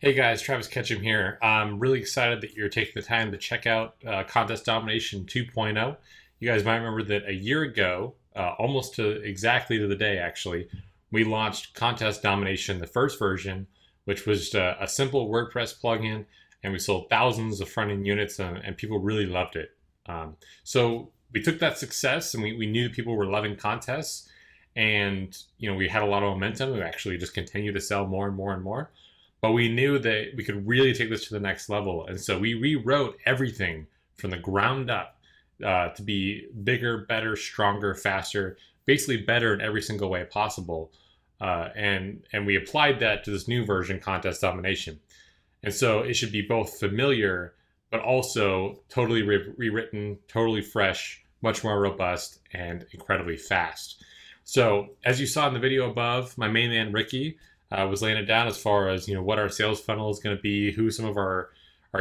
Hey guys, Travis Ketchum here. I'm really excited that you're taking the time to check out Contest Domination 2.0. You guys might remember that a year ago, almost to exactly to the day actually, we launched Contest Domination, the first version, which was just a simple WordPress plugin, and we sold thousands of front-end units, and people really loved it. So we took that success, and we knew that people were loving contests, and we had a lot of momentum. We actually just continued to sell more and more and more. But we knew that we could really take this to the next level. And so we rewrote everything from the ground up to be bigger, better, stronger, faster, basically better in every single way possible. And we applied that to this new version, Contest Domination. And so it should be both familiar, but also totally rewritten, totally fresh, much more robust, and incredibly fast. So as you saw in the video above, my main man, Ricky, was laying it down as far as what our sales funnel is going to be, who some of our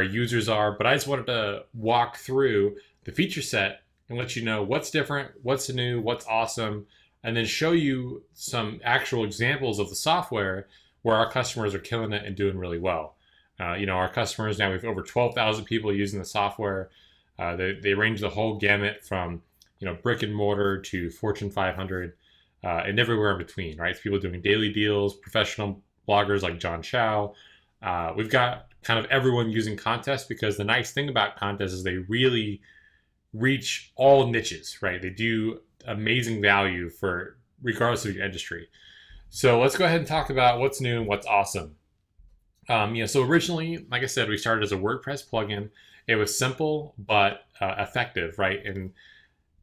users are. But I just wanted to walk through the feature set and let you know what's different, what's new, what's awesome, and then show you some actual examples of the software where our customers are killing it and doing really well. Our customers now, we have over 12,000 people using the software. They range the whole gamut from brick and mortar to Fortune 500. And everywhere in between, right? So people doing daily deals, professional bloggers like John Chow. We've got kind of everyone using contests, because the nice thing about contests is they really reach all niches, right? They do amazing value for regardless of your industry. So let's go ahead and talk about what's new and what's awesome. So originally, like I said, we started as a WordPress plugin. It was simple but effective, right? And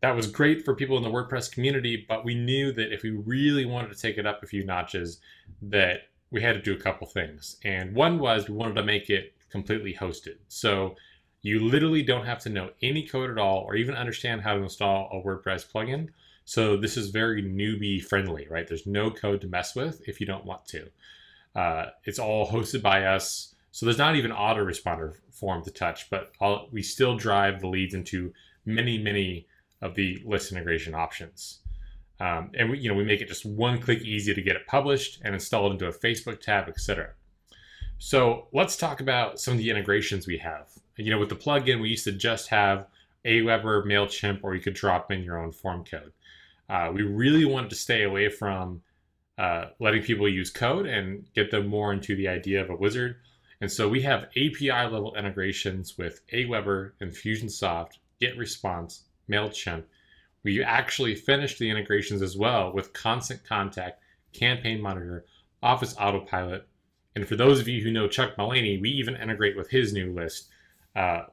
that was great for people in the WordPress community, but we knew that if we really wanted to take it up a few notches, that we had to do a couple things. And one was we wanted to make it completely hosted. So you literally don't have to know any code at all or even understand how to install a WordPress plugin. So this is very newbie friendly, right? There's no code to mess with if you don't want to. It's all hosted by us. So there's not even an autoresponder form to touch, but we still drive the leads into many of the list integration options. And we make it just one click easy to get it published and installed into a Facebook tab, etc. So let's talk about some of the integrations we have. With the plugin, we used to just have Aweber, MailChimp, or you could drop in your own form code. We really wanted to stay away from letting people use code and get them more into the idea of a wizard. And so we have API level integrations with Aweber, Infusionsoft, GetResponse, MailChimp. We actually finished the integrations as well with Constant Contact, Campaign Monitor, Office Autopilot. And for those of you who know Chuck Mullaney, we even integrate with his new list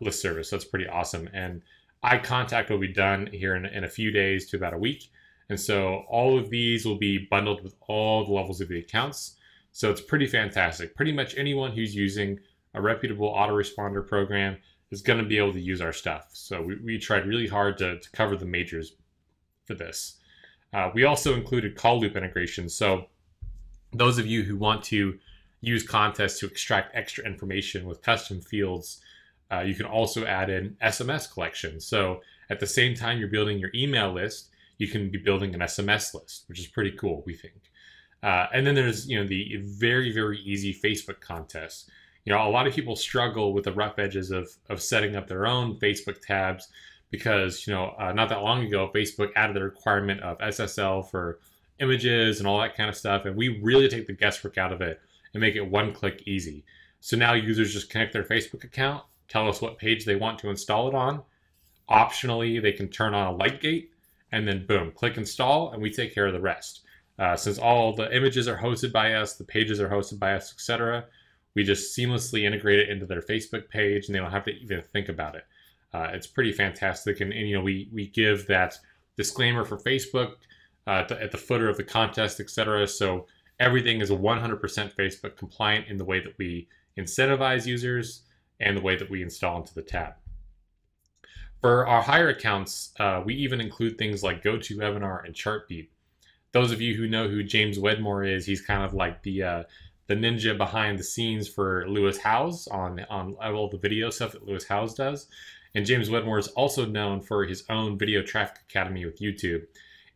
service. So that's pretty awesome. And iContact will be done here in a few days to about a week. And so all of these will be bundled with all the levels of the accounts. So it's pretty fantastic. Pretty much anyone who's using a reputable autoresponder program is going to be able to use our stuff. So we tried really hard to cover the majors for this. We also included call loop integration. So those of you who want to use contests to extract extra information with custom fields, you can also add in SMS collection. So at the same time you're building your email list, you can be building an SMS list, which is pretty cool, we think. And then there's the very easy Facebook contests. A lot of people struggle with the rough edges of setting up their own Facebook tabs because, not that long ago, Facebook added the requirement of SSL for images and all that kind of stuff. And we really take the guesswork out of it and make it one click easy. So now users just connect their Facebook account, tell us what page they want to install it on. Optionally, they can turn on a light gate and then boom, click install, and we take care of the rest. Since all the images are hosted by us, the pages are hosted by us, etc., we just seamlessly integrate it into their Facebook page, and they don't have to even think about it. It's pretty fantastic, and we give that disclaimer for Facebook at the footer of the contest, etc. So everything is 100% Facebook compliant in the way that we incentivize users and the way that we install into the tab. For our higher accounts, we even include things like GoToWebinar and Chartbeat. Those of you who know who James Wedmore is, he's kind of like the ninja behind the scenes for Lewis Howes on all the video stuff that Lewis Howes does. And James Wedmore is also known for his own Video Traffic Academy with YouTube.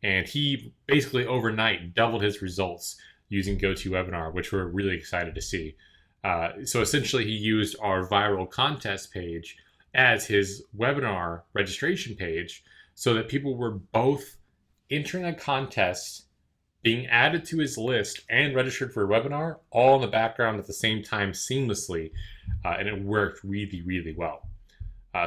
And he basically overnight doubled his results using GoToWebinar, which we're really excited to see. So essentially, he used our viral contest page as his webinar registration page so that people were both entering a contest, being added to his list, and registered for a webinar all in the background at the same time seamlessly. And it worked really, really well.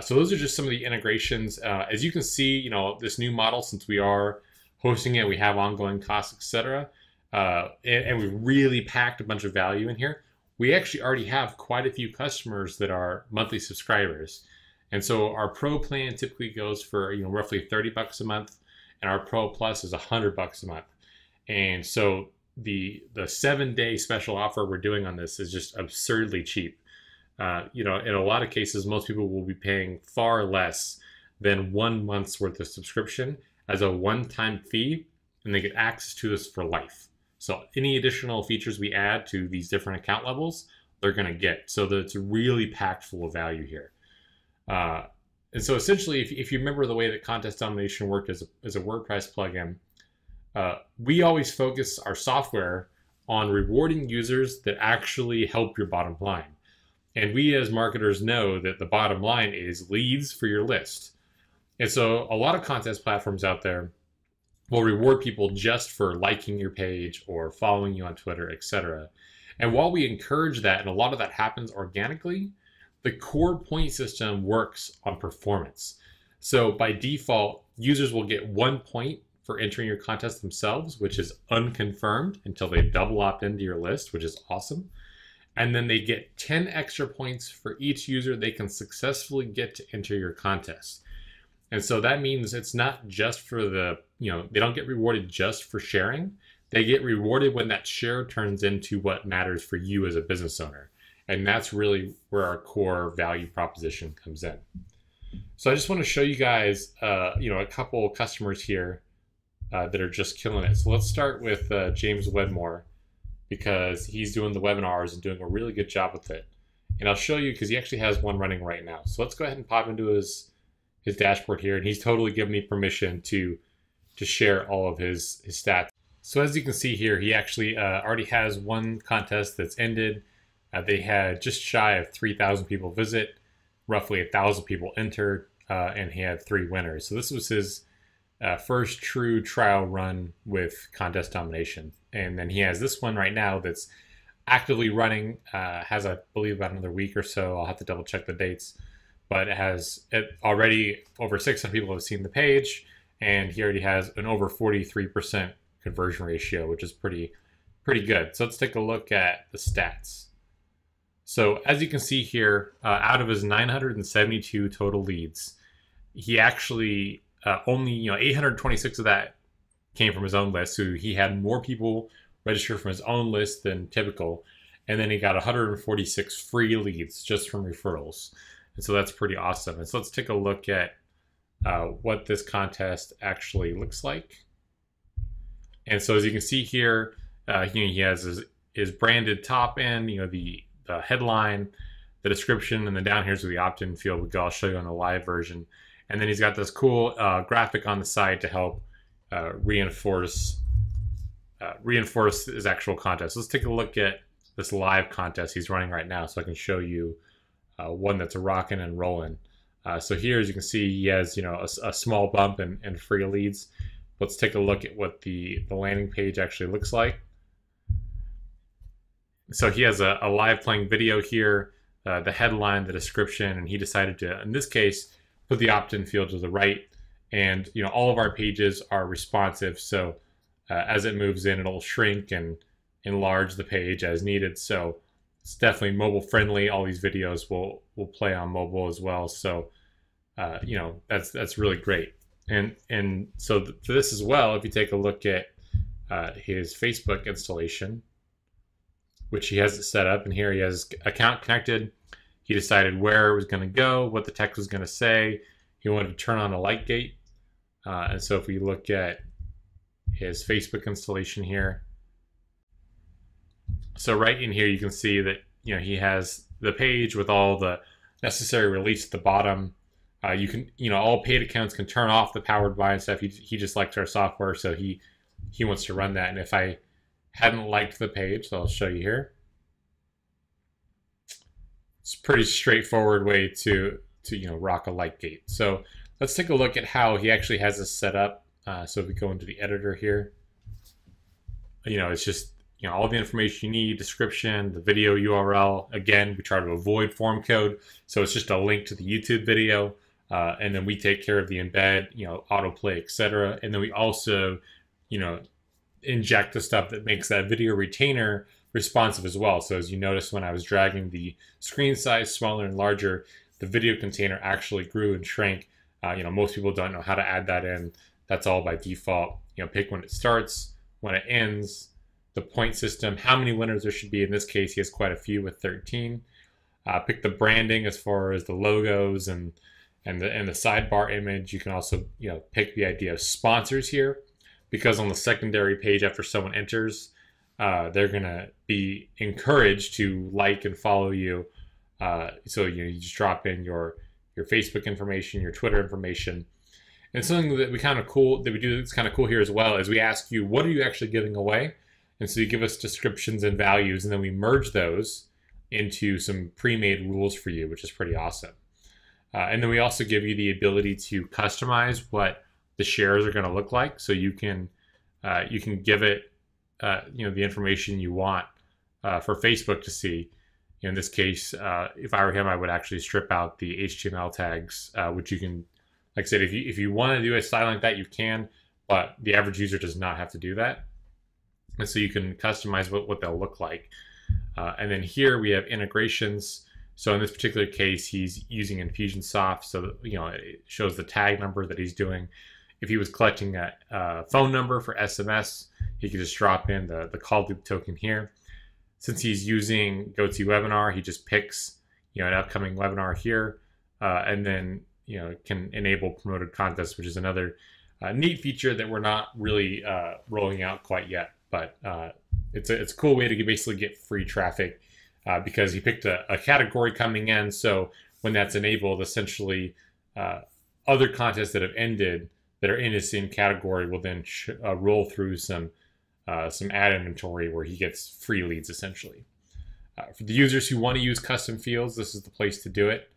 So those are just some of the integrations. As you can see, this new model, since we are hosting it, we have ongoing costs, etc. And we really packed a bunch of value in here. We actually already have quite a few customers that are monthly subscribers. And so our Pro plan typically goes for roughly $30 a month, and our Pro Plus is $100 a month. And so the 7-day special offer we're doing on this is just absurdly cheap. In a lot of cases, most people will be paying far less than 1 month's worth of subscription as a one-time fee, and they get access to this for life. So any additional features we add to these different account levels, they're going to get. So that it's really packed full of value here. And so essentially, if you remember the way that Contest Domination worked as a WordPress plugin, we always focus our software on rewarding users that actually help your bottom line. And we as marketers know that the bottom line is leads for your list. And so a lot of contest platforms out there will reward people just for liking your page or following you on Twitter, etc. And while we encourage that, and a lot of that happens organically, the core point system works on performance. So by default, users will get 1 point for entering your contest themselves, which is unconfirmed until they double opt into your list, which is awesome. And then they get 10 extra points for each user they can successfully get to enter your contest. And so that means it's not just for they don't get rewarded just for sharing. They get rewarded when that share turns into what matters for you as a business owner. And that's really where our core value proposition comes in. So I just want to show you guys, a couple customers here that are just killing it. So let's start with James Wedmore, because he's doing the webinars and doing a really good job with it. And I'll show you because he actually has one running right now. So let's go ahead and pop into his dashboard here, and he's totally given me permission to share all of his stats. So as you can see here, he actually already has one contest that's ended. They had just shy of 3,000 people visit, roughly 1,000 people entered, and he had 3 winners. So this was his first true trial run with Contest Domination. And then he has this one right now that's actively running, has, I believe, about another week or so. I'll have to double check the dates. But it already over 600 people have seen the page, and he already has an over 43% conversion ratio, which is pretty good. So let's take a look at the stats. So as you can see here, out of his 972 total leads, he actually only 826 of that came from his own list. So he had more people register from his own list than typical, and then he got 146 free leads just from referrals. And so that's pretty awesome. And so let's take a look at what this contest actually looks like. And so as you can see here, he has his branded top end, the headline, the description, and then down here's where the opt-in field would go. I'll show you on the live version. And then he's got this cool graphic on the side to help reinforce his actual contest. Let's take a look at this live contest he's running right now, so I can show you one that's rocking and rolling. So here, as you can see, he has a small bump and free leads. Let's take a look at what the landing page actually looks like. So he has a live playing video here, the headline, the description, and he decided to, in this case, put the opt-in field to the right. And all of our pages are responsive, so as it moves in, it'll shrink and enlarge the page as needed. So it's definitely mobile friendly. All these videos will play on mobile as well. So that's really great. And so for this as well, if you take a look at his Facebook installation, which he has it set up, and here he has account connected. He decided where it was going to go, what the text was going to say. He wanted to turn on a light gate. And so if we look at his Facebook installation here, so right in here you can see that he has the page with all the necessary release at the bottom. You can all paid accounts can turn off the powered by and stuff. He just likes our software, so he wants to run that. And if I hadn't liked the page, so I'll show you here. it's a pretty straightforward way to rock a light gate. So let's take a look at how he actually has this set up. So if we go into the editor here, it's just all the information you need, description, the video URL. Again, we try to avoid form code, so it's just a link to the YouTube video, and then we take care of the embed, autoplay, etc. And then we also, inject the stuff that makes that video retainer responsive as well. So as you notice, when I was dragging the screen size smaller and larger, the video container actually grew and shrank. Most people don't know how to add that in. That's all by default. Pick when it starts, when it ends, the point system, how many winners there should be. In this case, he has quite a few with 13. Pick the branding as far as the logos and the sidebar image. You can also pick the idea of sponsors here, because on the secondary page after someone enters, they're gonna be encouraged to like and follow you. So you just drop in your Facebook information, your Twitter information. And something that we do that's kind of cool here as well is we ask you, what are you actually giving away? And so you give us descriptions and values, and then we merge those into some pre-made rules for you, which is pretty awesome. And then we also give you the ability to customize what the shares are going to look like. So you can give it the information you want for Facebook to see. In this case, if I were him, I would actually strip out the HTML tags, which you can, like I said, if you want to do a style like that, you can, but the average user does not have to do that. And so you can customize what they'll look like. And then here we have integrations. So in this particular case, he's using Infusionsoft, so it shows the tag number that he's doing. If he was collecting a phone number for SMS, he could just drop in the call loop token here. Since he's using GoToWebinar, he just picks an upcoming webinar here, and then can enable promoted contests, which is another neat feature that we're not really rolling out quite yet. But it's a cool way to basically get free traffic, because he picked a category coming in. So when that's enabled, essentially other contests that have ended that are in his same category will then roll through some ad inventory where he gets free leads essentially. For the users who want to use custom fields, this is the place to do it.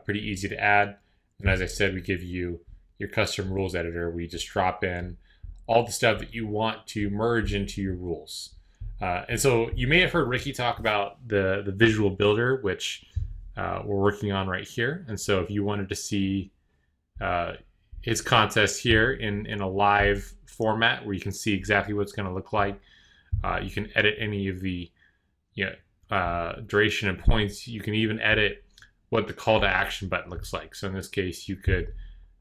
Pretty easy to add. And as I said, we give you your custom rules editor. We just drop in all the stuff that you want to merge into your rules. And so you may have heard Ricky talk about the visual builder, which we're working on right here. And so if you wanted to see his contest here in a live format where you can see exactly what it's going to look like, you can edit any of the duration and points. You can even edit what the call to action button looks like. So in this case, you could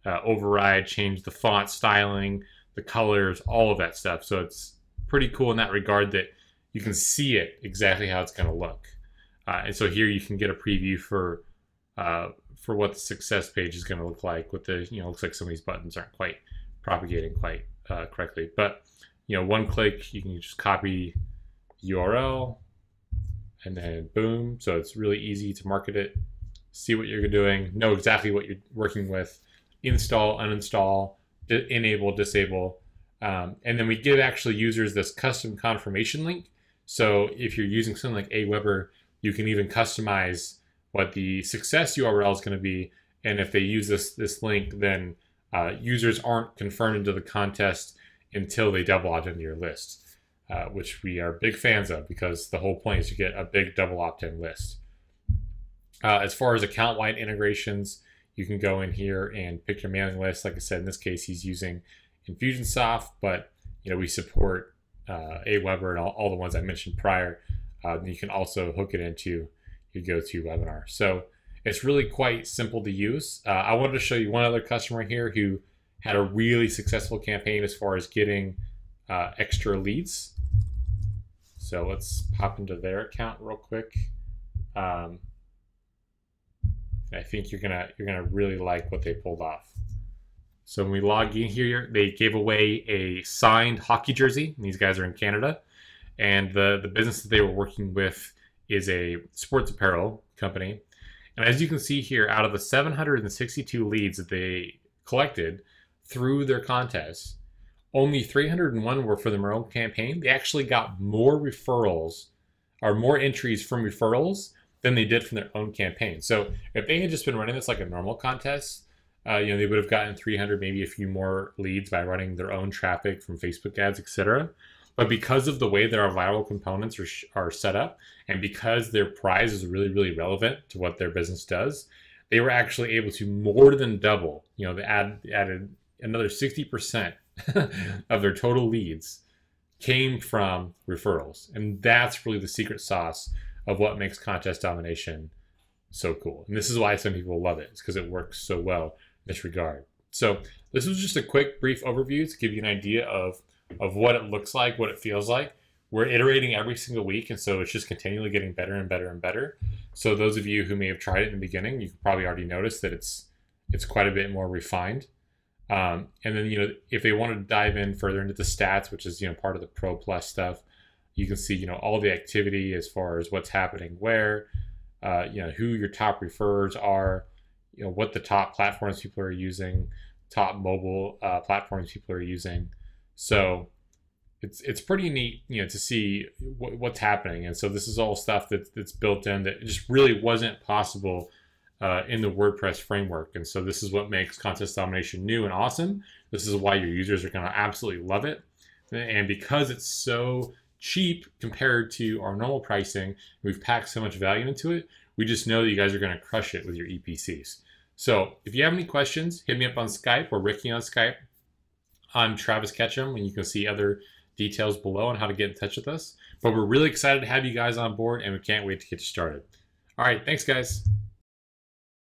override, change the font styling, the colors, all of that stuff. So it's pretty cool in that regard that you can see it exactly how it's going to look. And so here you can get a preview for what the success page is going to look like. With the looks like some of these buttons aren't quite propagating quite correctly. But one click, you can just copy the URL, and then boom. So it's really easy to market it, see what you're doing, know exactly what you're working with, install, uninstall, enable, disable. And then we give actually users this custom confirmation link. So if you're using something like Aweber, you can even customize what the success URL is going to be. And if they use this link, then users aren't confirmed into the contest until they double opt into your list, which we are big fans of, because the whole point is to get a big double opt-in list. As far as account-wide integrations, you can go in here and pick your mailing list. Like I said, in this case, he's using Infusionsoft, but we support Aweber and all the ones I mentioned prior. You can also hook it into your GoToWebinar. So it's really quite simple to use. I wanted to show you one other customer here who had a really successful campaign as far as getting extra leads. So let's pop into their account real quick. I think you're gonna really like what they pulled off. So when we log in here, they gave away a signed hockey jersey. And these guys are in Canada, and the business that they were working with is a sports apparel company. And as you can see here, out of the 762 leads that they collected through their contest, only 301 were for their own campaign. They actually got more referrals, or more entries from referrals, than they did from their own campaign. So if they had just been running this like a normal contest, they would have gotten 300, maybe a few more leads by running their own traffic from Facebook ads, etc. But because of the way that our viral components are set up, and because their prize is really, really relevant to what their business does, they were actually able to more than double. They added another 60% of their total leads came from referrals. And that's really the secret sauce of what makes Contest Domination so cool. And this is why some people love it. It's because it works so well in this regard. So this was just a quick, brief overview to give you an idea of what it looks like, what it feels like. We're iterating every single week, and so it's just continually getting better and better and better. So those of you who may have tried it in the beginning, you can probably already notice that it's quite a bit more refined. And then, if they want to dive in further into the stats, which is, part of the Pro Plus stuff, you can see, all the activity as far as what's happening where, who your top referrers are, what the top platforms people are using, top mobile platforms people are using. So it's pretty neat, to see what's happening. And so this is all stuff that's built in that just really wasn't possible in the WordPress framework. And so this is what makes Contest Domination new and awesome. This is why your users are going to absolutely love it. And because it's so cheap compared to our normal pricing, we've packed so much value into it, we just know that you guys are going to crush it with your EPCs. So if you have any questions, hit me up on Skype or Ricky on Skype. I'm Travis Ketchum, and you can see other details below on how to get in touch with us. But we're really excited to have you guys on board, and we can't wait to get you started. All right, thanks, guys.